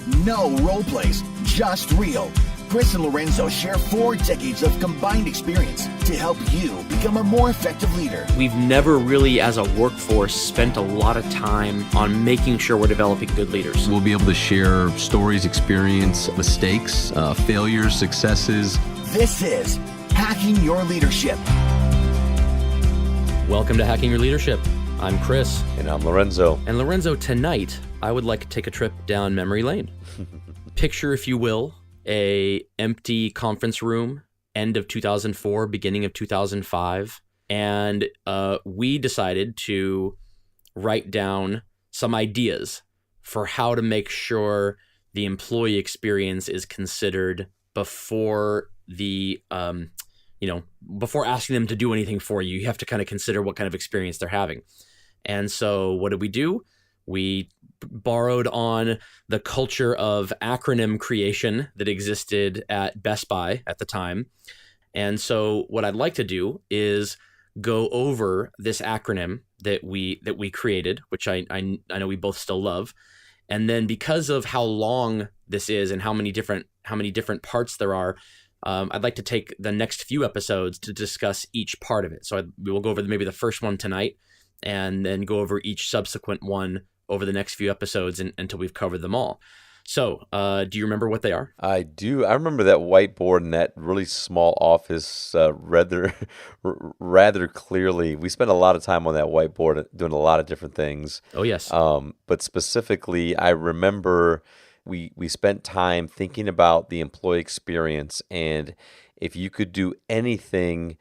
No role plays, just real. Chris and Lorenzo share 4 decades of combined experience to help you become a more effective leader. We've never really, as a workforce, spent a lot of time on making sure we're developing good leaders. We'll be able to share stories, experience, mistakes, failures, successes. This is Hacking Your Leadership. Welcome to Hacking Your Leadership. I'm Chris. And I'm Lorenzo. And Lorenzo, tonight, I would like to take a trip down memory lane. Picture, if you will, a empty conference room, end of 2004, beginning of 2005. And we decided to write down some ideas for how to make sure the employee experience is considered before before asking them to do anything for you. You have to kind of consider what kind of experience they're having. And so what did we do? We borrowed on the culture of acronym creation that existed at Best Buy at the time. And so what I'd like to do is go over this acronym that we created, which I know we both still love. And then because of how long this is and how many different parts there are, I'd like to take the next few episodes to discuss each part of it. So we will go over maybe the first one tonight and then go over each subsequent one over the next few episodes until we've covered them all. So do you remember what they are? I do. I remember that whiteboard in that really small office rather clearly. We spent a lot of time on that whiteboard doing a lot of different things. Oh, yes. But specifically, I remember we spent time thinking about the employee experience, and if you could do anything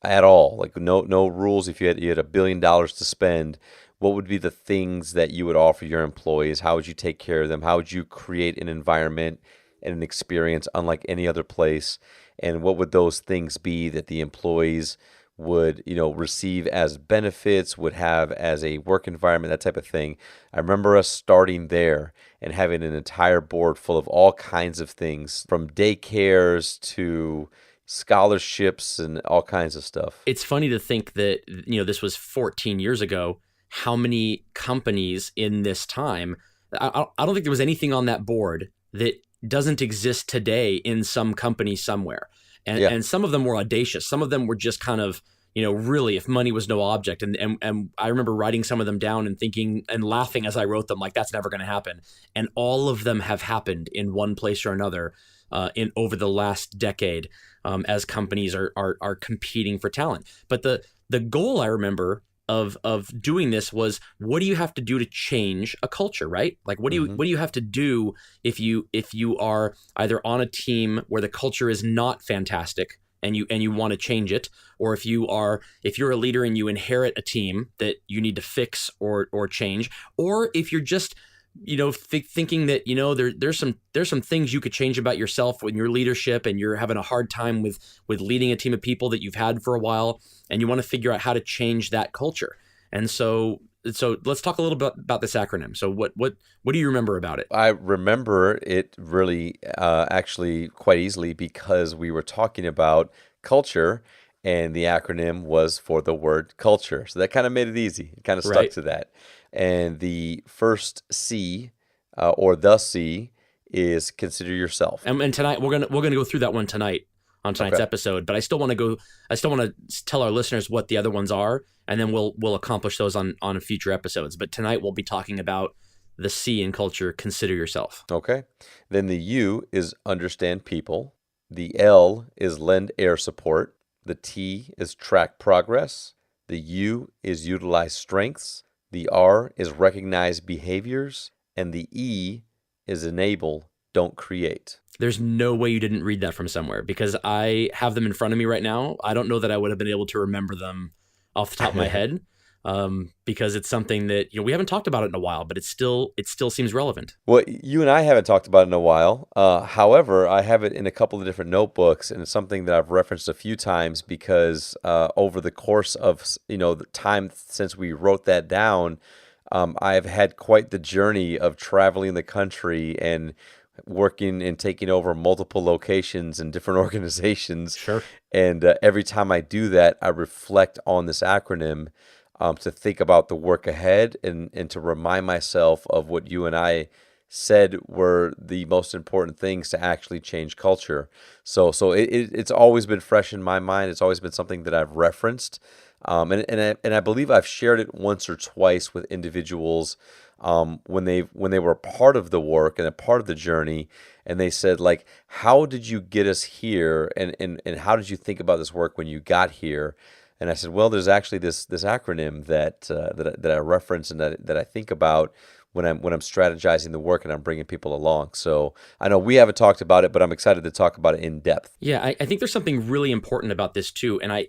at all, like no rules, if you had $1 billion to spend, what would be the things that you would offer your employees? How would you take care of them? How would you create an environment and an experience unlike any other place? And what would those things be that the employees would, receive as benefits, would have as a work environment, that type of thing? I remember us starting there and having an entire board full of all kinds of things, from daycares to scholarships and all kinds of stuff. It's funny to think that, this was 14 years ago. How many companies in this time, I don't think there was anything on that board that doesn't exist today in some company somewhere. And some of them were audacious. Some of them were just kind of, really, if money was no object. And I remember writing some of them down and thinking and laughing as I wrote them, like, that's never going to happen. And all of them have happened in one place or another in over the last decade as companies are competing for talent. But the goal, I remember, of doing this was, what do you have to do to change a culture, right? Like, what do you have to do if you are either on a team where the culture is not fantastic and you want to change it, or if you're a leader and you inherit a team that you need to fix or change, or if you're just thinking that there's some things you could change about yourself in your leadership, and you're having a hard time with leading a team of people that you've had for a while, and you want to figure out how to change that culture. And so let's talk a little bit about this acronym. So what do you remember about it? I remember it really actually quite easily, because we were talking about culture, and the acronym was for the word culture. So that kind of made it easy. It kind of stuck to that. And the first C, or the C, is consider yourself. And tonight we're gonna go through that one tonight on tonight's episode. But I still want to tell our listeners what the other ones are, and then we'll accomplish those on future episodes. But tonight we'll be talking about the C in culture. Consider yourself. Okay. Then the U is understand people. The L is lend air support. The T is track progress. The U is utilize strengths. The R is recognize behaviors, and the E is enable, don't create. There's no way you didn't read that from somewhere, because I have them in front of me right now. I don't know that I would have been able to remember them off the top of my head, because it's something that we haven't talked about it in a while, but it still seems relevant. Well, you and I haven't talked about it in a while. However, I have it in a couple of different notebooks, and it's something that I've referenced a few times, because over the course of the time since we wrote that down, I've had quite the journey of traveling the country and working and taking over multiple locations and different organizations. Sure. And every time I do that, I reflect on this acronym to think about the work ahead and to remind myself of what you and I said were the most important things to actually change culture. It's always been fresh in my mind. It's always been something that I've referenced, and I believe I've shared it once or twice with individuals when they were part of the work and a part of the journey, and they said, like, how did you get us here, and how did you think about this work when you got here? And I said, well, there's actually this acronym that I reference and that I think about when I'm strategizing the work and I'm bringing people along. So I know we haven't talked about it, but I'm excited to talk about it in depth. Yeah, I think there's something really important about this too. And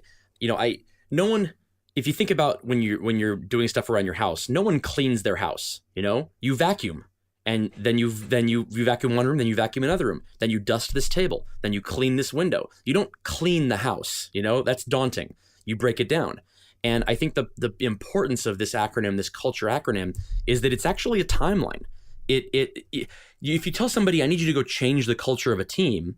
no one, if you think about when you're doing stuff around your house, no one cleans their house. You vacuum, and then you vacuum one room, then you vacuum another room, then you dust this table, then you clean this window. You don't clean the house. That's daunting. You break it down. And I think the importance of this acronym, this culture acronym, is that it's actually a timeline. If you tell somebody, I need you to go change the culture of a team,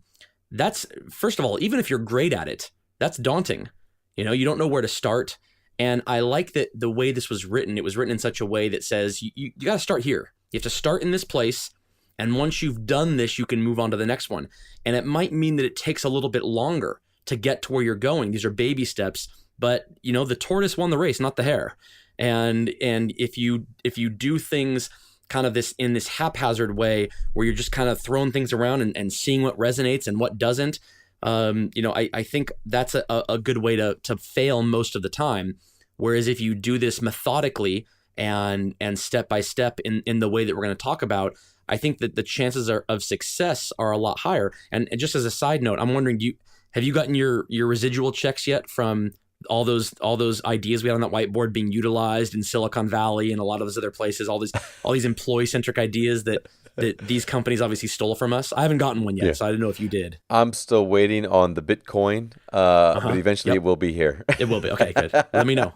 that's, first of all, even if you're great at it, that's daunting. You don't know where to start. And I like that the way this was written, it was written in such a way that says you got to start here. You have to start in this place. And once you've done this, you can move on to the next one. And it might mean that it takes a little bit longer to get to where you're going. These are baby steps. But the tortoise won the race, not the hare. And if you do things kind of in this haphazard way, where you're just kind of throwing things around and seeing what resonates and what doesn't, I think that's a good way to fail most of the time. Whereas if you do this methodically and step by step in the way that we're going to talk about, I think that the chances of success are a lot higher. And just as a side note, I'm wondering, have you gotten your residual checks yet from all those ideas we had on that whiteboard being utilized in Silicon Valley and a lot of those other places, all these employee-centric ideas that these companies obviously stole from us? I haven't gotten one yet, so I didn't know if you did. I'm still waiting on the Bitcoin, but eventually It will be here. It will be. Okay, good. Let me know.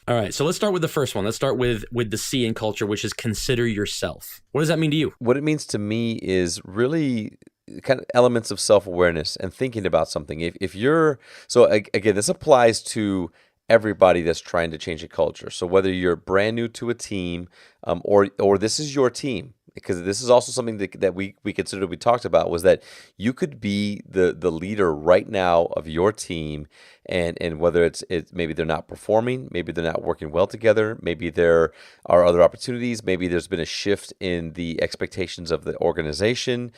All right, so let's start with the first one. Let's start with the C in culture, which is consider yourself. What does that mean to you? What it means to me is really kind of elements of self-awareness and thinking about something. If you're, so again, this applies to everybody that's trying to change a culture. So whether you're brand new to a team, or this is your team, because this is also something that we considered, we talked about, was that you could be the leader right now of your team, and whether it's maybe they're not performing, maybe they're not working well together, maybe there are other opportunities, maybe there's been a shift in the expectations of the organization,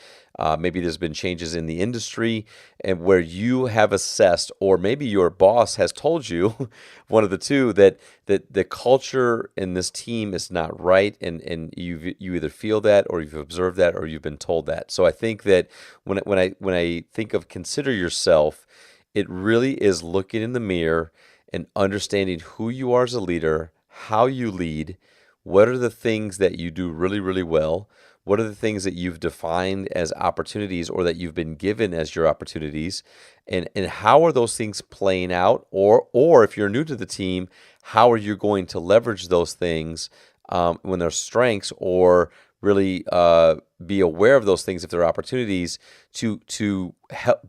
maybe there's been changes in the industry, and where you have assessed, or maybe your boss has told you, one of the two, that the culture in this team is not right, and you either feel that, or you've observed that, or you've been told that. So I think that when I think of consider yourself, it really is looking in the mirror and understanding who you are as a leader, how you lead, what are the things that you do really, really well, what are the things that you've defined as opportunities or that you've been given as your opportunities, and how are those things playing out, or if you're new to the team, how are you going to leverage those things when they're strengths, or really be aware of those things if there are opportunities to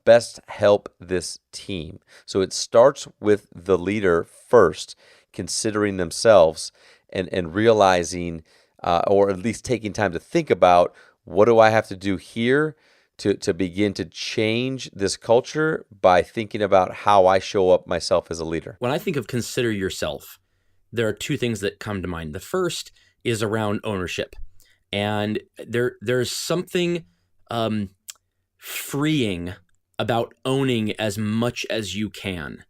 best help this team. So it starts with the leader first, considering themselves and realizing, or at least taking time to think about, what do I have to do here to begin to change this culture by thinking about how I show up myself as a leader. When I think of consider yourself, there are two things that come to mind. The first is around ownership. And there's something freeing about owning as much as you can.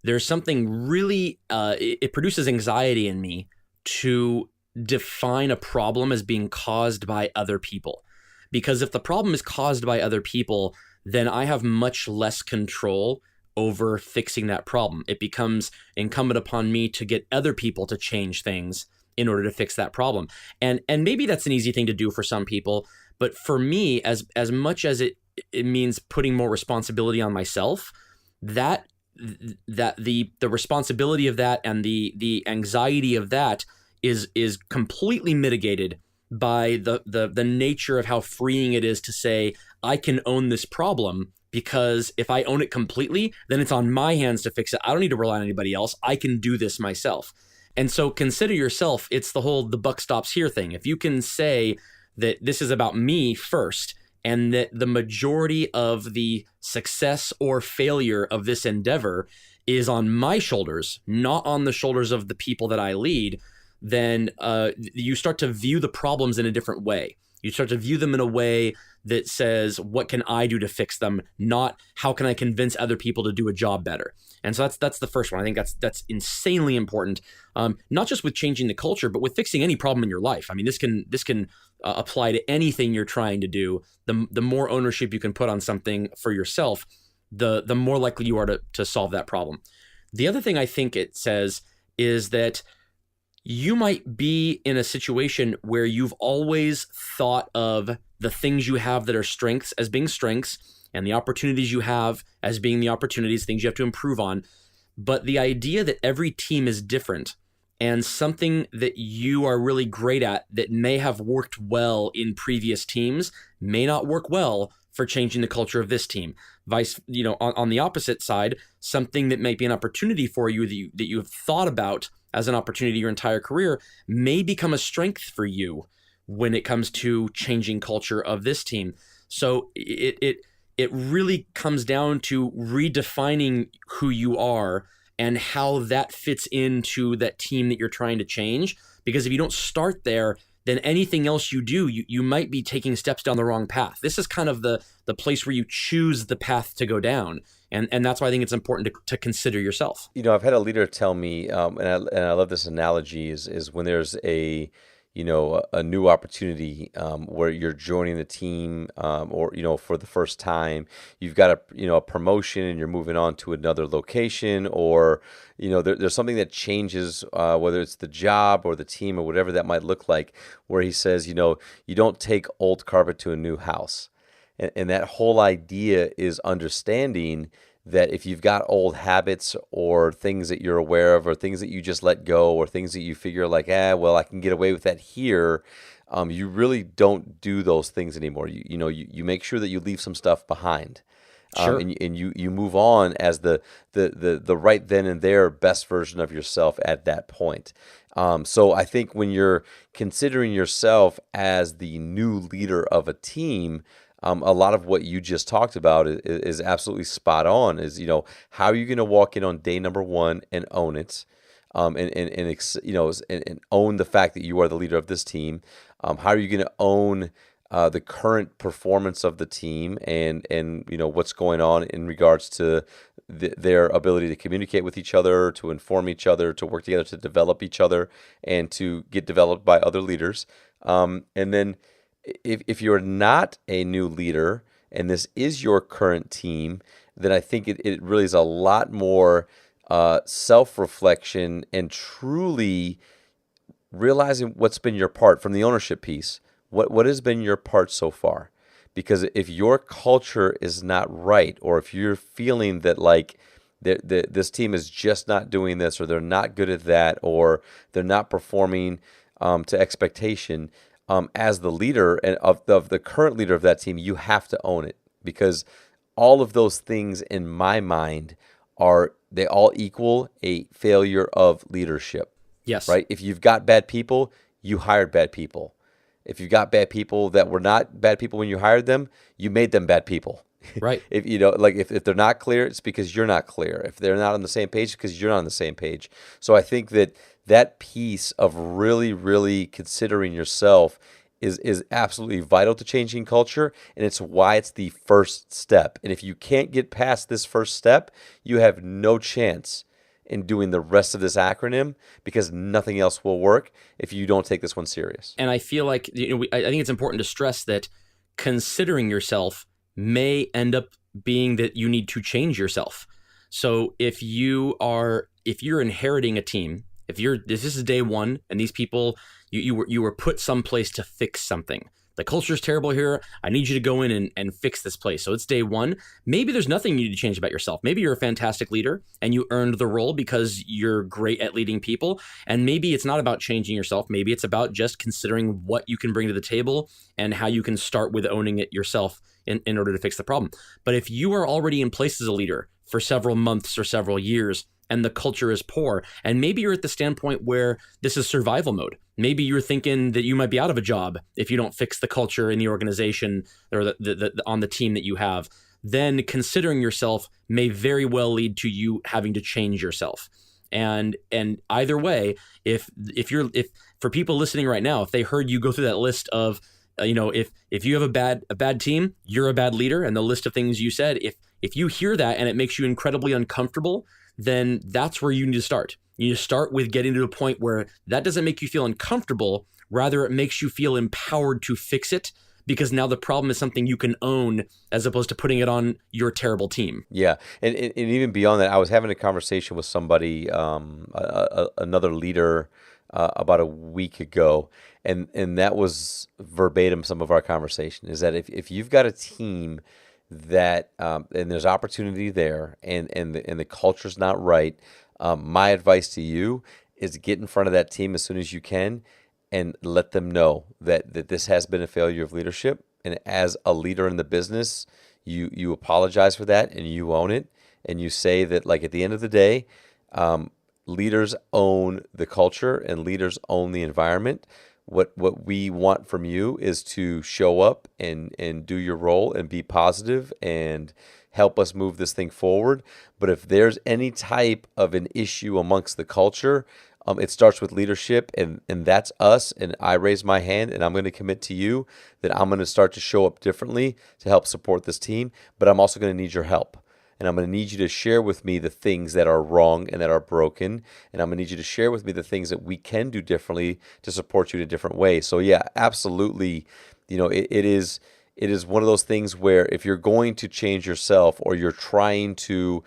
There's something really, it produces anxiety in me to define a problem as being caused by other people. Because if the problem is caused by other people, then I have much less control over fixing that problem. It becomes incumbent upon me to get other people to change things in order to fix that problem. And maybe that's an easy thing to do for some people, but for me, as much as it means putting more responsibility on myself, that the responsibility of that and the anxiety of that is completely mitigated by the nature of how freeing it is to say, I can own this problem, because if I own it completely, then it's on my hands to fix it. I don't need to rely on anybody else. I can do this myself. And so consider yourself, it's the buck stops here thing. If you can say, that this is about me first, and that the majority of the success or failure of this endeavor is on my shoulders, not on the shoulders of the people that I lead, then you start to view the problems in a different way. You start to view them in a way that says, what can I do to fix them? Not how can I convince other people to do a job better? And so that's the first one. I think that's insanely important, not just with changing the culture, but with fixing any problem in your life. I mean, this can apply to anything you're trying to do. The more ownership you can put on something for yourself, the more likely you are to solve that problem. The other thing I think it says is that you might be in a situation where you've always thought of the things you have that are strengths as being strengths, and the opportunities you have as being the opportunities, things you have to improve on. But the idea that every team is different, and something that you are really great at that may have worked well in previous teams may not work well for changing the culture of this team. On the opposite side, something that might be an opportunity for you that you have thought about as an opportunity your entire career may become a strength for you when it comes to changing culture of this team. So it really comes down to redefining who you are and how that fits into that team that you're trying to change. Because if you don't start there, then anything else you do, you might be taking steps down the wrong path. This is kind of the place where you choose the path to go down. And that's why I think it's important to consider yourself. I've had a leader tell me, and I love this analogy, is when there's a new opportunity where you're joining the team, or for the first time, you've got a promotion and you're moving on to another location, or there's something that changes, whether it's the job or the team or whatever that might look like, where he says, you don't take old carpet to a new house. And that whole idea is understanding that if you've got old habits or things that you're aware of or things that you just let go or things that you figure like, well, I can get away with that here, you really don't do those things anymore. You make sure that you leave some stuff behind. Sure. And you move on as the right then and there best version of yourself at that point. So I think when you're considering yourself as the new leader of a team, a lot of what you just talked about is absolutely spot on. Is how are you going to walk in on day number one and own it, and own the fact that you are the leader of this team. How are you going to own the current performance of the team and what's going on in regards to their ability to communicate with each other, to inform each other, to work together, to develop each other, and to get developed by other leaders. And then if you're not a new leader and this is your current team, then I think it really is a lot more self-reflection and truly realizing what's been your part from the ownership piece. What has been your part so far? Because if your culture is not right, or if you're feeling that like this team is just not doing this, or they're not good at that, or they're not performing to expectation, as the leader and of the current leader of that team, you have to own it, because all of those things in my mind they all equal a failure of leadership. Yes. Right? If you've got bad people, you hired bad people. If you've got bad people that were not bad people when you hired them, you made them bad people. Right. If they're not clear, it's because you're not clear. If they're not on the same page, it's because you're not on the same page. So I think that piece of really, really considering yourself is absolutely vital to changing culture, and it's why it's the first step. And if you can't get past this first step, you have no chance in doing the rest of this acronym, because nothing else will work if you don't take this one serious. And I feel like I think it's important to stress that considering yourself may end up being that you need to change yourself. So if you're inheriting a team, if this is day one and these people you were put someplace to fix something. The culture is terrible here. I need you to go in and fix this place. So it's day one. Maybe there's nothing you need to change about yourself. Maybe you're a fantastic leader and you earned the role because you're great at leading people. And maybe it's not about changing yourself. Maybe it's about just considering what you can bring to the table and how you can start with owning it yourself in order to fix the problem. But if you are already in place as a leader for several months or several years, and the culture is poor. And maybe you're at the standpoint where this is survival mode. Maybe you're thinking that you might be out of a job if you don't fix the culture in the organization or on the team that you have. Then considering yourself may very well lead to you having to change yourself. And either way, if for people listening right now, if they heard you go through that list of, if you have a bad team, you're a bad leader, and the list of things you said, if you hear that and it makes you incredibly uncomfortable, then that's where you need to start. You need to start with getting to a point where that doesn't make you feel uncomfortable. Rather, it makes you feel empowered to fix it, because now the problem is something you can own as opposed to putting it on your terrible team. Yeah. And even beyond that, I was having a conversation with somebody, another leader, about a week ago. And that was verbatim some of our conversation, is that if you've got a team that, and there's opportunity there, and the culture's not right, my advice to you is to get in front of that team as soon as you can and let them know that this has been a failure of leadership. And as a leader in the business, you apologize for that and you own it. And you say that, like, at the end of the day, leaders own the culture and leaders own the environment. What we want from you is to show up and do your role and be positive and help us move this thing forward. But if there's any type of an issue amongst the culture, it starts with leadership, and that's us. And I raise my hand, and I'm going to commit to you that I'm going to start to show up differently to help support this team. But I'm also going to need your help. And I'm going to need you to share with me the things that are wrong and that are broken. And I'm going to need you to share with me the things that we can do differently to support you in a different way. So yeah, absolutely. It is one of those things where if you're going to change yourself, or you're trying to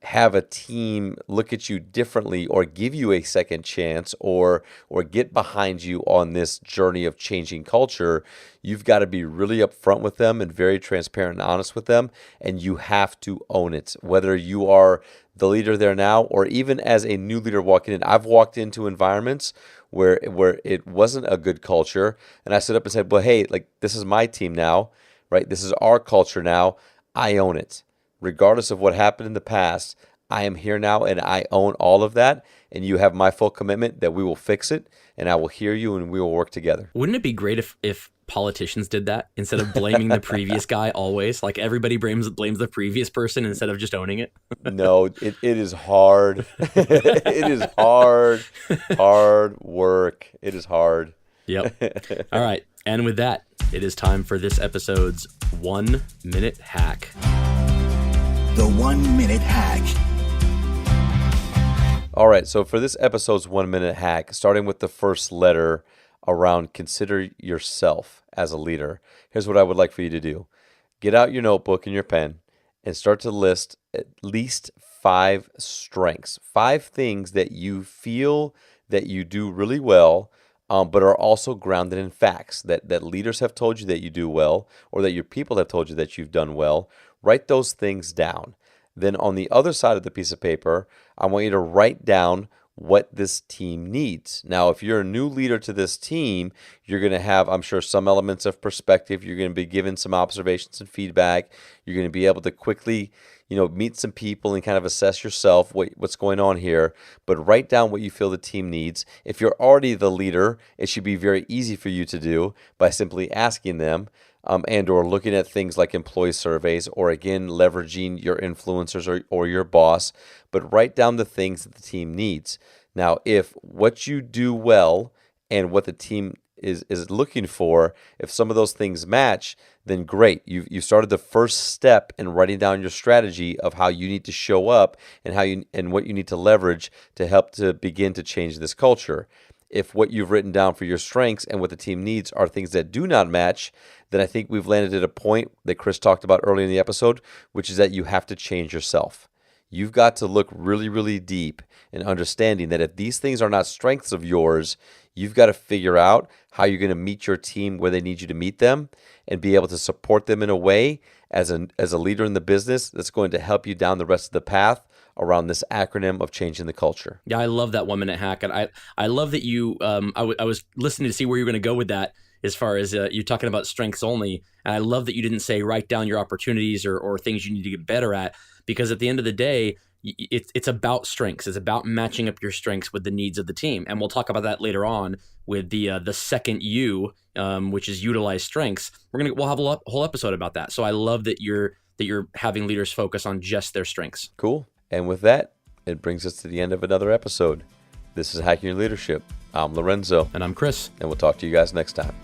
have a team look at you differently, or give you a second chance, or get behind you on this journey of changing culture, you've got to be really upfront with them and very transparent and honest with them, and you have to own it. Whether you are the leader there now, or even as a new leader walking in. I've walked into environments where it wasn't a good culture, and I stood up and said, well, hey, like, this is my team now, right? This is our culture now. I own it. Regardless of what happened in the past, I am here now and I own all of that. And you have my full commitment that we will fix it, and I will hear you and we will work together. Wouldn't it be great if politicians did that instead of blaming the previous guy always? Like, everybody blames the previous person instead of just owning it? No, it is hard. It is hard work. It is hard. Yep. All right. And with that, it is time for this episode's 1 minute hack. The 1 minute hack. All right, so for this episode's 1 minute hack, starting with the first letter around consider yourself as a leader, here's what I would like for you to do. Get out your notebook and your pen and start to list at least 5 strengths, 5 things that you feel that you do really well, but are also grounded in facts that leaders have told you that you do well, or that your people have told you that you've done well. Write those things down. Then on the other side of the piece of paper, I want you to write down what this team needs. Now, if you're a new leader to this team, you're going to have, I'm sure, some elements of perspective. You're going to be given some observations and feedback. You're going to be able to quickly, meet some people and kind of assess yourself, what's going on here. But write down what you feel the team needs. If you're already the leader, it should be very easy for you to do by simply asking them. And or looking at things like employee surveys, or again, leveraging your influencers or your boss, but write down the things that the team needs. Now, if what you do well and what the team is looking for, if some of those things match, then great. You started the first step in writing down your strategy of how you need to show up and what you need to leverage to help to begin to change this culture. If what you've written down for your strengths and what the team needs are things that do not match, then I think we've landed at a point that Chris talked about earlier in the episode, which is that you have to change yourself. You've got to look really, really deep in understanding that if these things are not strengths of yours, you've got to figure out how you're going to meet your team where they need you to meet them, and be able to support them in a way as a leader in the business that's going to help you down the rest of the path around this acronym of changing the culture. Yeah, I love that 1 minute hack. And I love that you, I was listening to see where you're going to go with that as far as you talking about strengths only. And I love that you didn't say write down your opportunities or things you need to get better at, because at the end of the day, it's about strengths. It's about matching up your strengths with the needs of the team. And we'll talk about that later on with the second U, which is utilize strengths. We'll have a whole episode about that. So I love that you're having leaders focus on just their strengths. Cool. And with that, it brings us to the end of another episode. This is Hacking Your Leadership. I'm Lorenzo. And I'm Chris. And we'll talk to you guys next time.